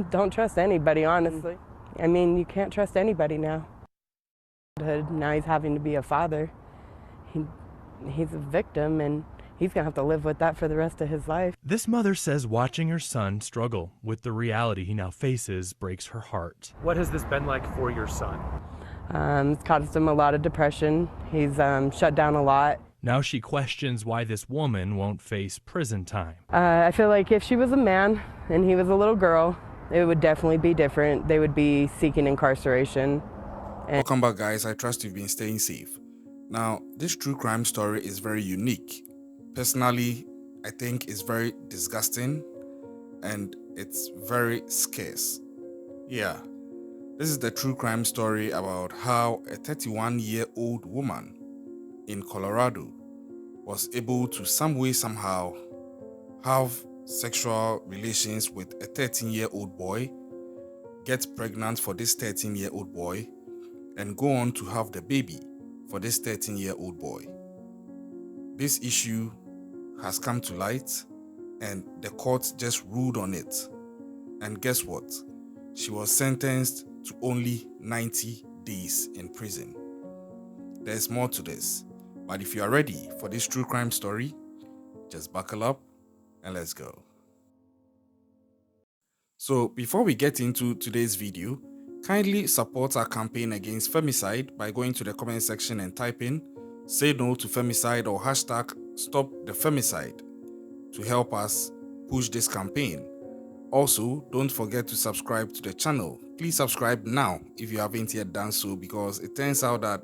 Don't trust anybody, honestly. I mean, you can't trust anybody now. Now he's having to be a father. He's a victim, and he's going to have to live with that for the rest of his life. This mother says watching her son struggle with the reality he now faces breaks her heart. What has this been like for your son? It's caused him a lot of depression. He's shut down a lot. Now she questions why this woman won't face prison time. I feel like if she was a man and he was a little girl, it would definitely be different. They would be seeking incarceration. Welcome back, guys. I trust you've been staying safe. Now, this true crime story is very unique. Personally, I think it's very disgusting and it's very scarce. Yeah, this is the true crime story about how a 31-year-old woman in Colorado was able to some way, somehow have sexual relations with a 13-year-old boy, get pregnant for this 13-year-old boy, and go on to have the baby for this 13-year-old boy. This issue has come to light and the court just ruled on it. And guess what? She was sentenced to only 90 days in prison. There's more to this, but if you are ready for this true crime story, just buckle up and let's go. So before we get into today's video, kindly support our campaign against femicide by going to the comment section and type in "Say No to Femicide" or hashtag "Stop the Femicide" to help us push this campaign. Also, don't forget to subscribe to the channel. Please subscribe now if you haven't yet done so, because it turns out that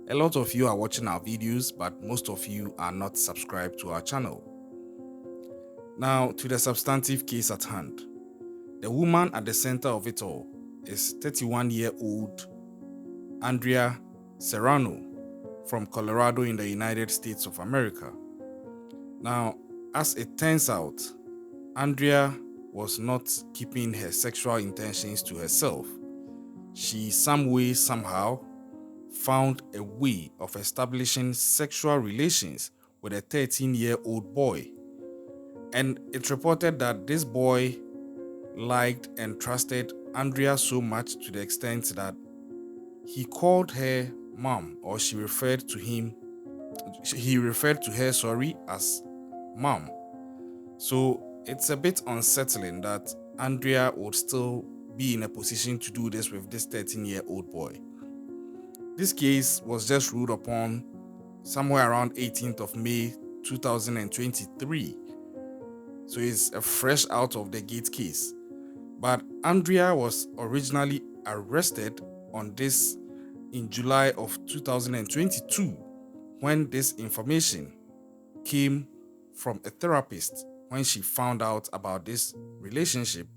a lot of you are watching our videos, but most of you are not subscribed to our channel. Now, to the substantive case at hand. The woman at the center of it all is 31-year-old Andrea Serrano from Colorado in the United States of America. Now, as it turns out, Andrea was not keeping her sexual intentions to herself. She some way, somehow found a way of establishing sexual relations with a 13-year-old boy. And it reported that this boy liked and trusted Andrea so much to the extent that he called her mom, or he referred to her as mom. So it's a bit unsettling that Andrea would still be in a position to do this with this 13-year-old boy. This case was just ruled upon somewhere around 18th of May 2023. So it's a fresh out of the gate case. But Andrea was originally arrested on this in July of 2022 when this information came from a therapist when she found out about this relationship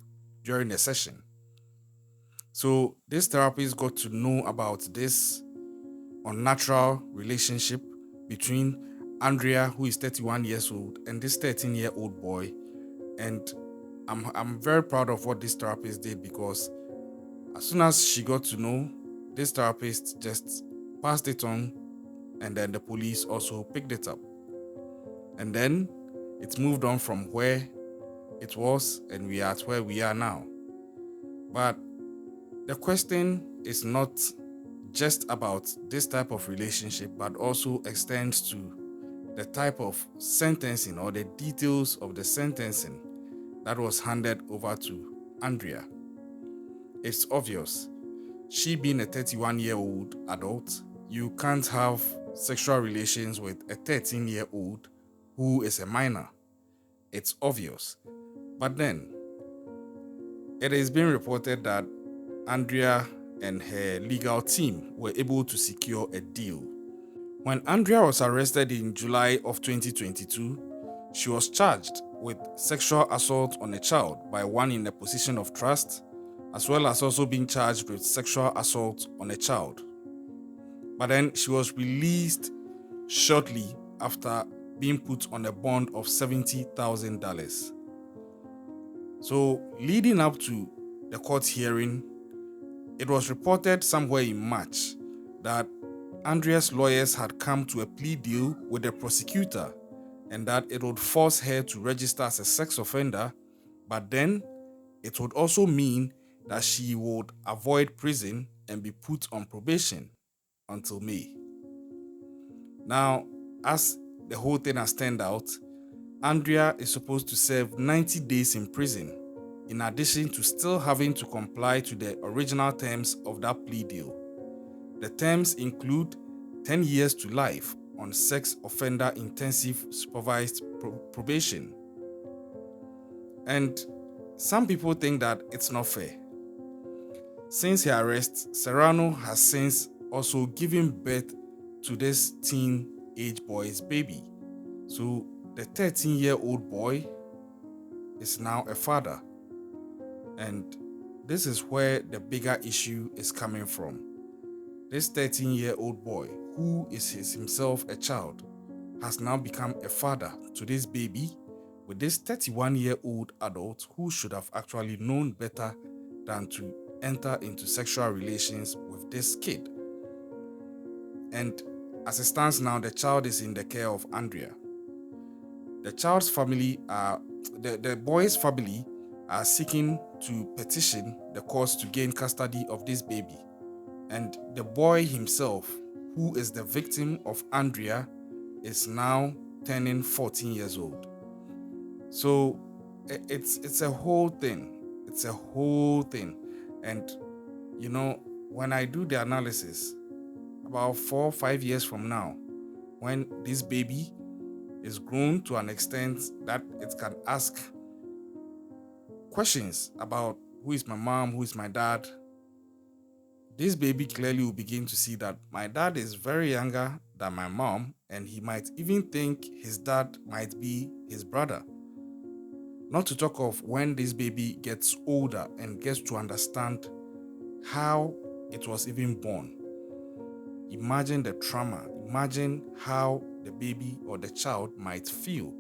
during a session. So this therapist got to know about this unnatural relationship between Andrea, who is 31 years old, and this 13-year-old boy. And I'm very proud of what this therapist did, because as soon as she got to know, this therapist just passed it on, and then the police also picked it up. And then it's moved on from where it was, and we are at where we are now. But the question is not just about this type of relationship, but also extends to the type of sentencing or the details of the sentencing that was handed over to Andrea. It's obvious, she being a 31-year-old adult, you can't have sexual relations with a 13-year-old who is a minor. It's obvious. But then, it is being reported that Andrea and her legal team were able to secure a deal. When Andrea was arrested in July of 2022, she was charged with sexual assault on a child by one in a position of trust, as well as also being charged with sexual assault on a child. But then she was released shortly after being put on a bond of $70,000. So leading up to the court hearing, it was reported somewhere in March that Andrea's lawyers had come to a plea deal with the prosecutor, and that it would force her to register as a sex offender, but then It would also mean that she would avoid prison and be put on probation until May. Now, as the whole thing has turned out, Andrea is supposed to serve 90 days in prison, in addition to still having to comply to the original terms of that plea deal. The terms include 10 years to life on sex offender intensive supervised probation. And some people think that it's not fair. Since her arrest, Serrano has since also given birth to this teenage boy's baby. So the 13-year-old boy is now a father. And this is where the bigger issue is coming from. This 13-year-old boy, who is himself a child, has now become a father to this baby with this 31-year-old adult who should have actually known better than to enter into sexual relations with this kid. And as it stands now, the child is in the care of Andrea. The child's family the boy's family are seeking to petition the courts to gain custody of this baby. And the boy himself, who is the victim of Andrea, is now turning 14 years old. So it's a whole thing. It's a whole thing. And when I do the analysis, about 4 or 5 years from now, when this baby is grown to an extent that it can ask questions about who is my mom, who is my dad, this baby clearly will begin to see that my dad is very younger than my mom, and he might even think his dad might be his brother. Not to talk of when this baby gets older and gets to understand how it was even born. Imagine the trauma. Imagine how the baby or the child might feel.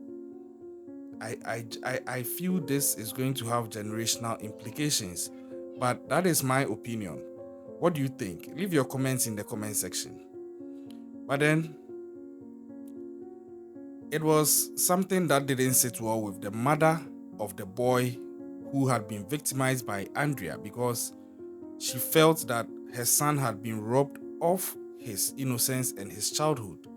I feel this is going to have generational implications, but that is my opinion. What do you think? Leave your comments in the comment section. But then, it was something that didn't sit well with the mother of the boy who had been victimized by Andrea, because she felt that her son had been robbed of his innocence and his childhood,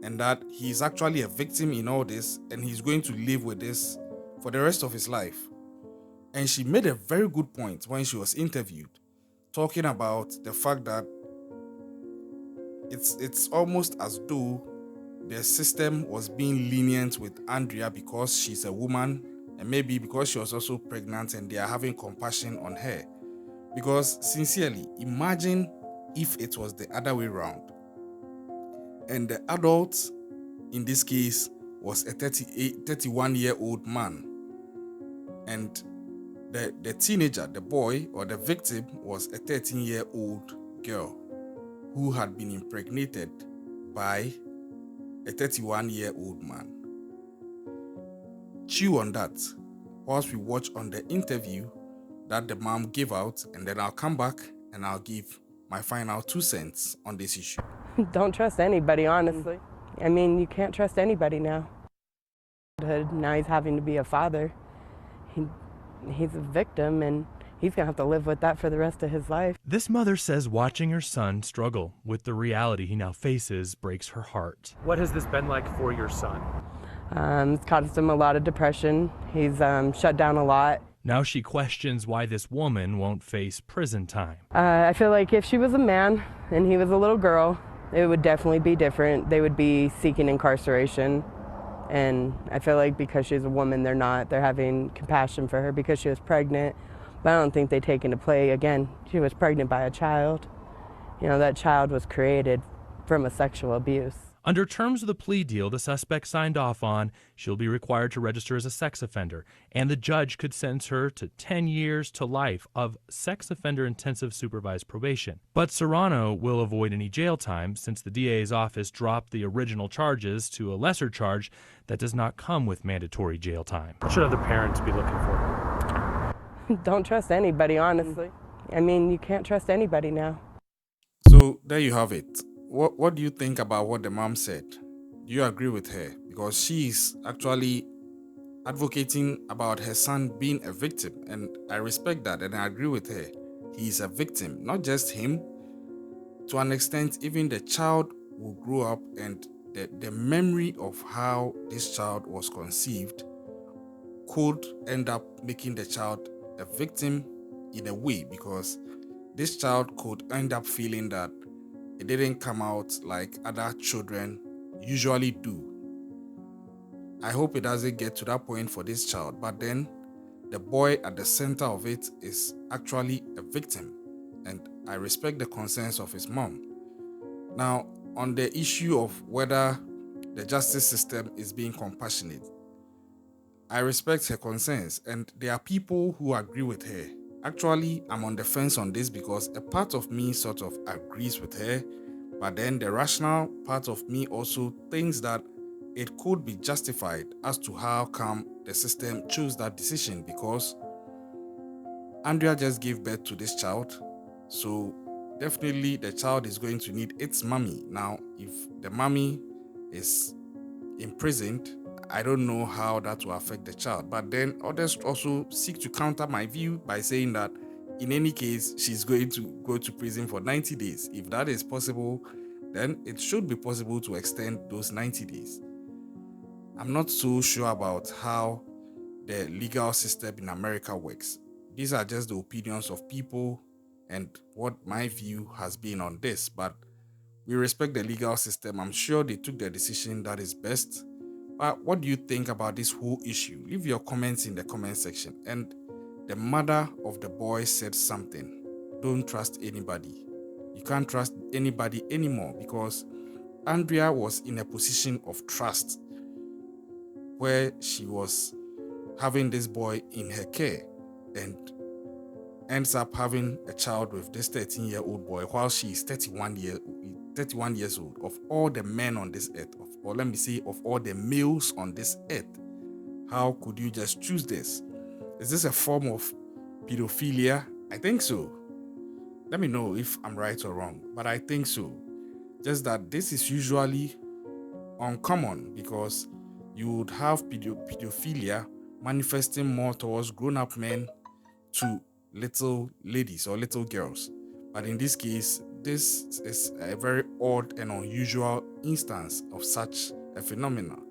and that he is actually a victim in all this, and he's going to live with this for the rest of his life. And she made a very good point when she was interviewed, talking about the fact that it's almost as though the system was being lenient with Andrea because she's a woman, and maybe because she was also pregnant, and they are having compassion on her. Because sincerely, imagine if it was the other way around, and the adult in this case was a 31-year-old man, and the teenager, the boy or the victim, was a 13-year-old girl who had been impregnated by a 31-year-old man. Chew on that whilst we watch on the interview that the mom gave out, and then I'll come back and I'll give my final 2 cents on this issue. Don't trust anybody, honestly. I mean, you can't trust anybody now. Now he's having to be a father. He's a victim, and he's going to have to live with that for the rest of his life. This mother says watching her son struggle with the reality he now faces breaks her heart. What has this been like for your son? It's caused him a lot of depression. He's shut down a lot. Now she questions why this woman won't face prison time. I feel like if she was a man and he was a little girl, it would definitely be different. They would be seeking incarceration. And I feel like because she's a woman, they're not. They're having compassion for her because she was pregnant. But I don't think they take into play, again, she was pregnant by a child. That child was created from a sexual abuse. Under terms of the plea deal the suspect signed off on, she'll be required to register as a sex offender, and the judge could sentence her to 10 years to life of sex offender intensive supervised probation. But Serrano will avoid any jail time since the DA's office dropped the original charges to a lesser charge that does not come with mandatory jail time. What should other parents be looking for? Don't trust anybody, honestly. I mean, you can't trust anybody now. So there you have it. What do you think about what the mom said? Do you agree with her? Because she's actually advocating about her son being a victim, and I respect that and I agree with her. He is a victim, not just him. To an extent, even the child will grow up, and the memory of how this child was conceived could end up making the child a victim in a way, because this child could end up feeling that it didn't come out like other children usually do. I hope it doesn't get to that point for this child, but then the boy at the center of it is actually a victim, and I respect the concerns of his mom. Now, on the issue of whether the justice system is being compassionate, I respect her concerns, and there are people who agree with her. Actually, I'm on the fence on this because a part of me sort of agrees with her, but then the rational part of me also thinks that it could be justified as to how come the system chose that decision, because Andrea just gave birth to this child. So definitely the child is going to need its mommy. Now, if the mommy is imprisoned, I don't know how that will affect the child. But then others also seek to counter my view by saying that in any case, she's going to go to prison for 90 days. If that is possible, then it should be possible to extend those 90 days. I'm not so sure about how the legal system in America works. These are just the opinions of people and what my view has been on this, but we respect the legal system. I'm sure they took the decision that is best. But what do you think about this whole issue? Leave your comments in the comment section. And the mother of the boy said something. Don't trust anybody. You can't trust anybody anymore, because Andrea was in a position of trust where she was having this boy in her care and ends up having a child with this 13-year-old boy while she is 31 years old. Of all the men on this earth, or let me say of all the males on this earth, how could you just choose this? Is this a form of pedophilia? I think so. Let me know if I'm right or wrong, but I think so. Just that this is usually uncommon, because you would have pedophilia manifesting more towards grown-up men to little ladies or little girls. But in this case, this is a very odd and unusual instance of such a phenomenon.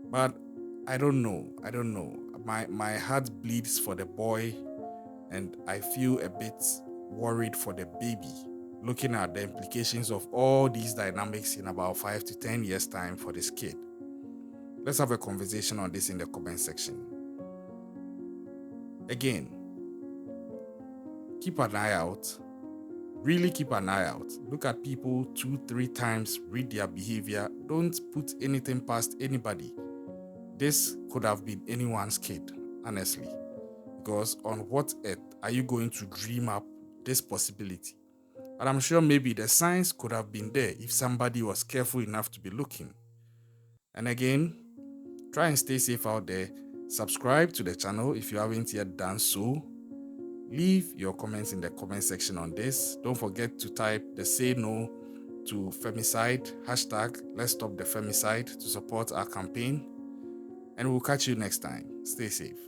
But I don't know. My heart bleeds for the boy, and I feel a bit worried for the baby, looking at the implications of all these dynamics in about 5 to 10 years' time for this kid. Let's have a conversation on this in the comment section. Again, keep an eye out. Really keep an eye out. Look at people 2-3 times, read their behavior. Don't put anything past anybody. This could have been anyone's kid, honestly. Because on what earth are you going to dream up this possibility? But I'm sure maybe the signs could have been there if somebody was careful enough to be looking. And again, try and stay safe out there. Subscribe to the channel if you haven't yet done so. Leave your comments in the comment section on this. Don't forget to type the say no to femicide, hashtag let's stop the femicide, to support our campaign. And we'll catch you next time. Stay safe.